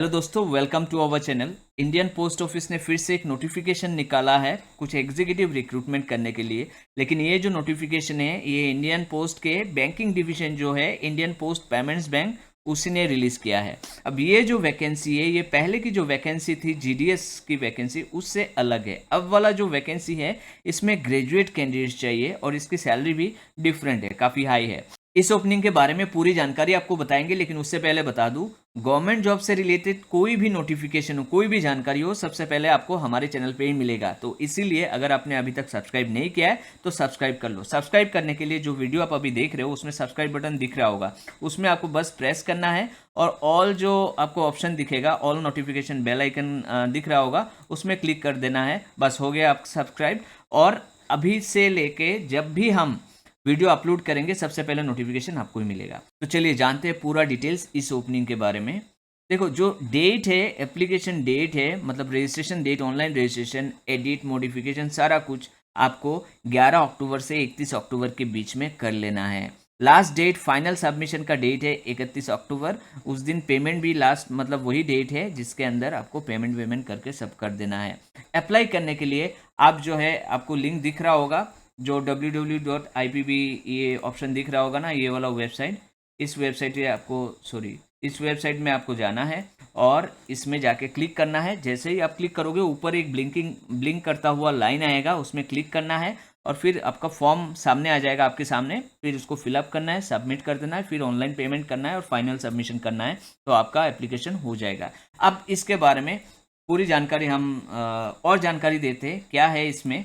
Hello दोस्तों, welcome to our channel. Indian post office ने फिर से एक नोटिफिकेशन निकाला है कुछ एग्जीक्यूटिव रिक्रूटमेंट करने के लिए। लेकिन ये जो नोटिफिकेशन है ये इंडियन पोस्ट के बैंकिंग डिवीजन जो है इंडियन पोस्ट पेमेंट्स बैंक उसी ने रिलीज़ किया है। अब ये जो वैकेंसी है ये पहले की जो वैकेंसी थी जीडीएस की वैकेंसी उससे अलग है। अब वाला जो वैकेंसी है इसमें ग्रेजुएट कैंडिडेट चाहिए और इसकी सैलरी भी डिफरेंट है, काफ़ी हाई है। इस ओपनिंग के बारे में पूरी जानकारी आपको बताएंगे, लेकिन उससे पहले बता दूं, गवर्नमेंट जॉब से रिलेटेड कोई भी नोटिफिकेशन हो, कोई भी जानकारी हो, सबसे पहले आपको हमारे चैनल पे ही मिलेगा। तो इसीलिए अगर आपने अभी तक सब्सक्राइब नहीं किया है तो सब्सक्राइब कर लो। सब्सक्राइब करने के लिए जो वीडियो आप अभी देख रहे हो उसमें सब्सक्राइब बटन दिख रहा होगा, उसमें आपको बस प्रेस करना है और ऑल जो आपको ऑप्शन दिखेगा, ऑल नोटिफिकेशन बेल आइकन दिख रहा होगा, उसमें क्लिक कर देना है। बस हो गया आप सब्सक्राइब। और अभी से लेके जब भी हम वीडियो अपलोड करेंगे सबसे पहले नोटिफिकेशन आपको ही मिलेगा। तो चलिए जानते हैं पूरा डिटेल्स इस ओपनिंग के बारे में। देखो, जो डेट है, एप्लीकेशन डेट है, मतलब registration date, online registration, edit, modification, सारा कुछ आपको 11 अक्टूबर से 31 अक्टूबर के बीच में कर लेना है। लास्ट डेट फाइनल सबमिशन का डेट है 31 अक्टूबर। उस दिन पेमेंट भी लास्ट, मतलब वही डेट है जिसके अंदर आपको पेमेंट करके सब कर देना है। अप्लाई करने के लिए आप जो है, आपको लिंक दिख रहा होगा, जो www.ipb ये ऑप्शन दिख रहा होगा ना, ये वाला वेबसाइट, इस वेबसाइट पे आपको, सॉरी, इस वेबसाइट में आपको जाना है और इसमें जाके क्लिक करना है। जैसे ही आप क्लिक करोगे ऊपर एक ब्लिंक करता हुआ लाइन आएगा, उसमें क्लिक करना है और फिर आपका फॉर्म सामने आ जाएगा आपके सामने। फिर उसको फिलअप करना है, सबमिट कर देना है, फिर ऑनलाइन पेमेंट करना है और फाइनल सबमिशन करना है, तो आपका एप्लीकेशन हो जाएगा। अब इसके बारे में पूरी जानकारी हम और जानकारी देते हैं क्या है इसमें।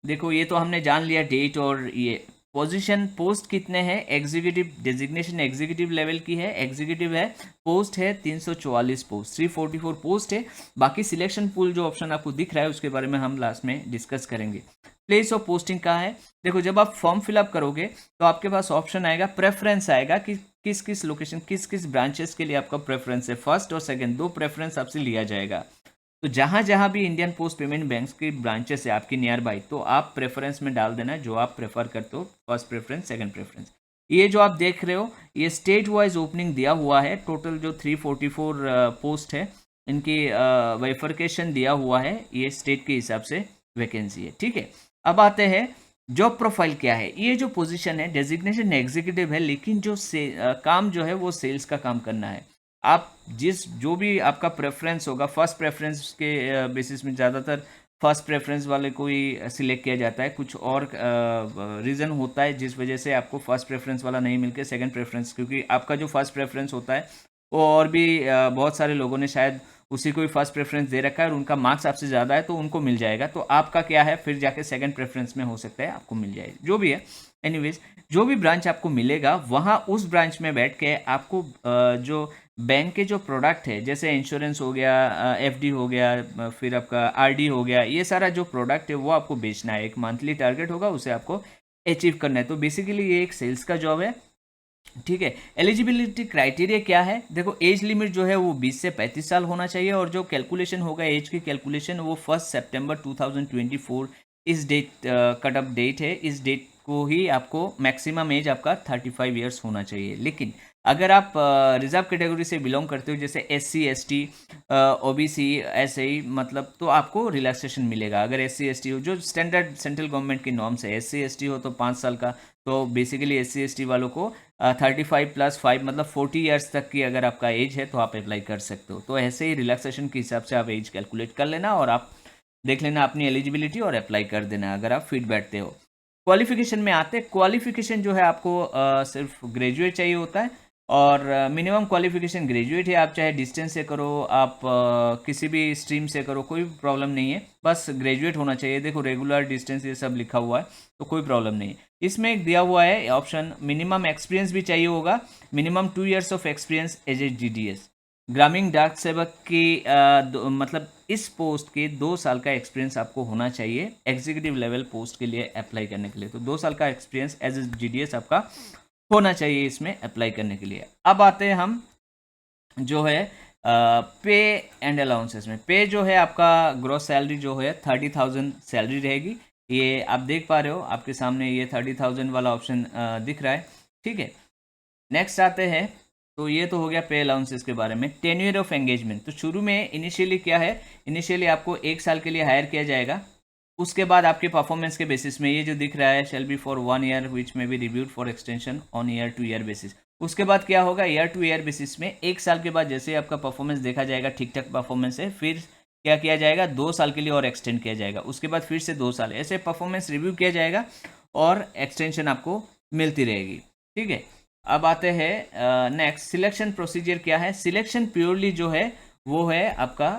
देखो, ये तो हमने जान लिया डेट और ये पोजीशन। पोस्ट कितने हैं? एग्जीक्यूटिव डेजिग्नेशन एग्जीक्यूटिव लेवल की है, एग्जीक्यूटिव है। पोस्ट है 344 पोस्ट, 344 पोस्ट है। बाकी सिलेक्शन पूल जो ऑप्शन आपको दिख रहा है उसके बारे में हम लास्ट में डिस्कस करेंगे। प्लेस ऑफ पोस्टिंग कहाँ है? देखो, जब आप फॉर्म फिलअप करोगे तो आपके पास ऑप्शन आएगा, प्रेफरेंस आएगा कि किस किस लोकेशन, किस किस ब्रांचेस के लिए आपका प्रेफरेंस है। फर्स्ट और सेकंड दो प्रेफरेंस आपसे लिया जाएगा। तो जहाँ जहाँ भी इंडियन पोस्ट पेमेंट बैंक की ब्रांचेस है आपकी नियर बाई, तो आप प्रेफरेंस में डाल देना जो आप प्रेफर करते हो, फर्स्ट प्रेफरेंस, सेकंड प्रेफरेंस। ये जो आप देख रहे हो ये स्टेट वाइज ओपनिंग दिया हुआ है। टोटल जो 344 पोस्ट है इनकी वाइफर्केशन दिया हुआ है, ये स्टेट के हिसाब से वैकेंसी है। ठीक है, अब आते हैं जॉब प्रोफाइल क्या है। ये जो पोजीशन है डेजिग्नेशन एग्जीक्यूटिव है, लेकिन जो काम जो है वो सेल्स का काम करना है। आप जो भी आपका प्रेफरेंस होगा, फर्स्ट प्रेफरेंस के बेसिस में ज़्यादातर फर्स्ट प्रेफरेंस वाले को ही सिलेक्ट किया जाता है। कुछ और रीज़न होता है जिस वजह से आपको फर्स्ट प्रेफरेंस वाला नहीं मिलकर सेकंड प्रेफरेंस, क्योंकि आपका जो फर्स्ट प्रेफरेंस होता है वो और भी बहुत सारे लोगों ने शायद उसी को ही फर्स्ट प्रेफरेंस दे रखा है और उनका मार्क्स आपसे ज़्यादा है तो उनको मिल जाएगा। तो आपका क्या है, फिर जाके सेकंड प्रेफरेंस में हो सकता है आपको मिल जाए, जो भी है। एनीवेज, जो भी ब्रांच आपको मिलेगा वहाँ उस ब्रांच में बैठ के आपको जो बैंक के जो प्रोडक्ट है, जैसे इंश्योरेंस हो गया, एफडी हो गया, फिर आपका आरडी हो गया, ये सारा जो प्रोडक्ट है वो आपको बेचना है। एक मंथली टारगेट होगा, उसे आपको अचीव करना है। तो बेसिकली ये एक सेल्स का जॉब है। ठीक है, एलिजिबिलिटी क्राइटेरिया क्या है? देखो, एज लिमिट जो है वो 20 से 35 साल होना चाहिए और जो कैलकुलेशन होगा एज की कैलकुलेशन वो 1 सितंबर 2024 इस डेट कट ऑफ डेट है। इस डेट को ही आपको मैक्सिमम एज आपका 35 ईयर्स होना चाहिए। लेकिन अगर आप रिजर्व कैटेगरी से बिलोंग करते हो, जैसे SC ST OBC ऐसे ही, मतलब तो आपको रिलैक्सेशन मिलेगा। अगर SC ST हो, जो स्टैंडर्ड सेंट्रल गवर्नमेंट की नॉर्म्स है, SC ST हो तो 5 साल का, तो बेसिकली SC ST वालों को 35 + 5 मतलब 40 ईयर्स तक की अगर आपका एज है तो आप अप्लाई कर सकते हो। तो ऐसे ही रिलैक्सेशन के हिसाब से आप एज कैलकुलेट कर लेना और आप देख लेना अपनी एलिजिबिलिटी और अप्लाई कर देना अगर आप फिट बैठते हो। क्वालिफिकेशन में आते हैं। क्वालिफिकेशन जो है आपको सिर्फ ग्रेजुएट चाहिए होता है और मिनिमम क्वालिफिकेशन ग्रेजुएट है। आप चाहे डिस्टेंस से करो, आप किसी भी स्ट्रीम से करो, कोई प्रॉब्लम नहीं है, बस ग्रेजुएट होना चाहिए। देखो, रेगुलर, डिस्टेंस ये सब लिखा हुआ है तो कोई प्रॉब्लम नहीं है। इसमें एक दिया हुआ है ऑप्शन, मिनिमम एक्सपीरियंस भी चाहिए होगा, minimum 2 years of experience as a GDS। ग्रामीण डाक सेवक की मतलब इस पोस्ट के 2 साल का एक्सपीरियंस आपको होना चाहिए एग्जीक्यूटिव लेवल पोस्ट के लिए अप्लाई करने के लिए। तो 2 साल का एक्सपीरियंस एज ए GDS आपका होना चाहिए इसमें अप्लाई करने के लिए। अब आते हैं हम जो है पे एंड अलाउंसेस में। पे जो है आपका ग्रॉस सैलरी जो है 30,000 सैलरी रहेगी। ये आप देख पा रहे हो आपके सामने, ये 30,000 वाला ऑप्शन दिख रहा है। ठीक है, नेक्स्ट आते हैं तो ये तो हो गया पे अलाउंसेस के बारे में। टेन्यूर ऑफ एंगेजमेंट, तो शुरू में इनिशियली क्या है, इनिशियली आपको 1 साल के लिए हायर किया जाएगा, उसके बाद आपके परफॉर्मेंस के बेसिस में, ये जो दिख रहा है shall be for 1 year which may be reviewed for extension on year to year basis. उसके बाद क्या होगा, ईयर टू ईयर बेसिस में 1 साल के बाद जैसे आपका परफॉर्मेंस देखा जाएगा ठीक ठाक परफॉर्मेंस है, फिर क्या किया जाएगा, 2 साल के लिए और एक्सटेंड किया जाएगा, उसके बाद फिर से 2 साल, ऐसे परफॉर्मेंस रिव्यू किया जाएगा और एक्सटेंशन आपको मिलती रहेगी। ठीक है, अब आते हैं नेक्स्ट, सिलेक्शन प्रोसीजर क्या है। सिलेक्शन प्योरली जो है वो है आपका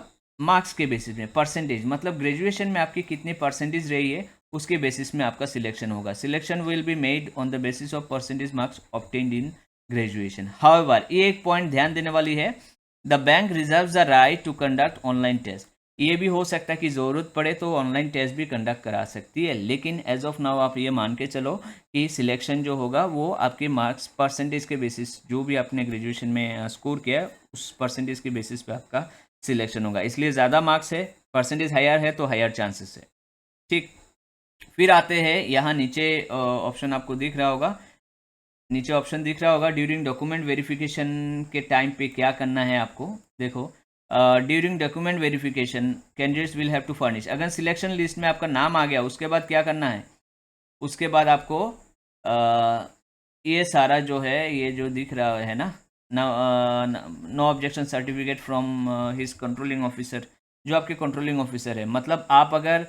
मार्क्स के बेसिस में, परसेंटेज, मतलब ग्रेजुएशन में आपकी कितनी परसेंटेज रही है उसके बेसिस में आपका सिलेक्शन होगा। Selection will be made on the basis of percentage marks obtained in graduation. However, ये एक पॉइंट ध्यान देने वाली है, the bank reserves the right to conduct online test. ये भी हो सकता है कि ज़रूरत पड़े तो ऑनलाइन टेस्ट भी कंडक्ट करा सकती है, लेकिन एज ऑफ नाउ आप ये मान के चलो कि सिलेक्शन जो होगा वो आपके मार्क्स परसेंटेज के बेसिस, जो भी आपने ग्रेजुएशन में स्कोर किया उस परसेंटेज के बेसिस पे आपका सिलेक्शन होगा। इसलिए ज़्यादा मार्क्स है, परसेंटेज हायर है तो हायर चांसेस है। ठीक, फिर आते हैं यहाँ नीचे ऑप्शन आपको दिख रहा होगा, नीचे ऑप्शन दिख रहा होगा ड्यूरिंग डॉक्यूमेंट वेरिफिकेशन के टाइम पे क्या करना है आपको। देखो, during document verification candidates will have to furnish, अगर सिलेक्शन लिस्ट में आपका नाम आ गया उसके बाद क्या करना है, उसके बाद आपको ये सारा जो है, ये जो दिख रहा है ना, no objection certificate from his controlling officer, जो आपके कंट्रोलिंग ऑफिसर है, मतलब आप अगर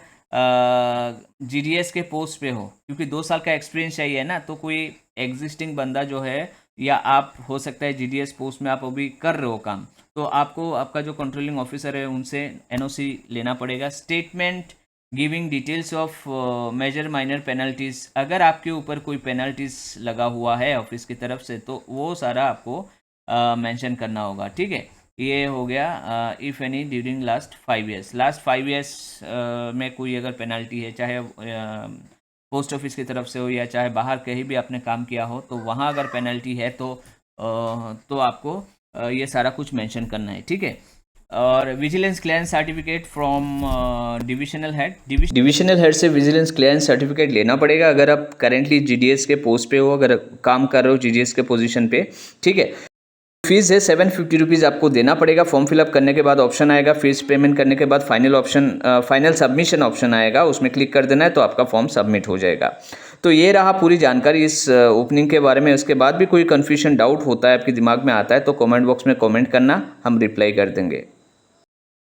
जीडीएस के पोस्ट पे हो, क्योंकि 2 साल का एक्सपीरियंस चाहिए ना, तो कोई एग्जिस्टिंग बंदा जो है, या आप हो सकता है जीडीएस पोस्ट में आप अभी कर रहे हो काम, तो आपको आपका जो कंट्रोलिंग ऑफिसर है उनसे एनओसी लेना पड़ेगा। Statement giving details of major minor penalties, अगर आपके ऊपर कोई पेनल्टीज लगा हुआ है ऑफिस की तरफ से तो वो सारा आपको मेंशन करना होगा। ठीक है, ये हो गया if any during last 5 years, last 5 years में कोई अगर पेनल्टी है, चाहे पोस्ट ऑफिस की तरफ से हो या चाहे बाहर कहीं भी आपने काम किया हो, तो वहाँ अगर पेनल्टी है तो आपको ये सारा कुछ मेंशन करना है। ठीक है, और vigilance clearance certificate from divisional head, divisional head से विजिलेंस क्लियरेंस सर्टिफिकेट लेना पड़ेगा अगर आप करेंटली जीडीएस के पोस्ट पे हो, अगर काम कर रहे हो जीडीएस के पोजीशन पे। ठीक है, फीस है 750 रुपीज़ आपको देना पड़ेगा। फॉर्म फिलअप करने के बाद ऑप्शन आएगा, फीस पेमेंट करने के बाद फाइनल सबमिशन ऑप्शन आएगा, उसमें क्लिक कर देना है तो आपका फॉर्म सबमिट हो जाएगा। तो ये रहा पूरी जानकारी इस ओपनिंग के बारे में। उसके बाद भी कोई कन्फ्यूजन डाउट होता है आपके दिमाग में आता है तो कमेंट बॉक्स में कमेंट करना, हम रिप्लाई कर देंगे।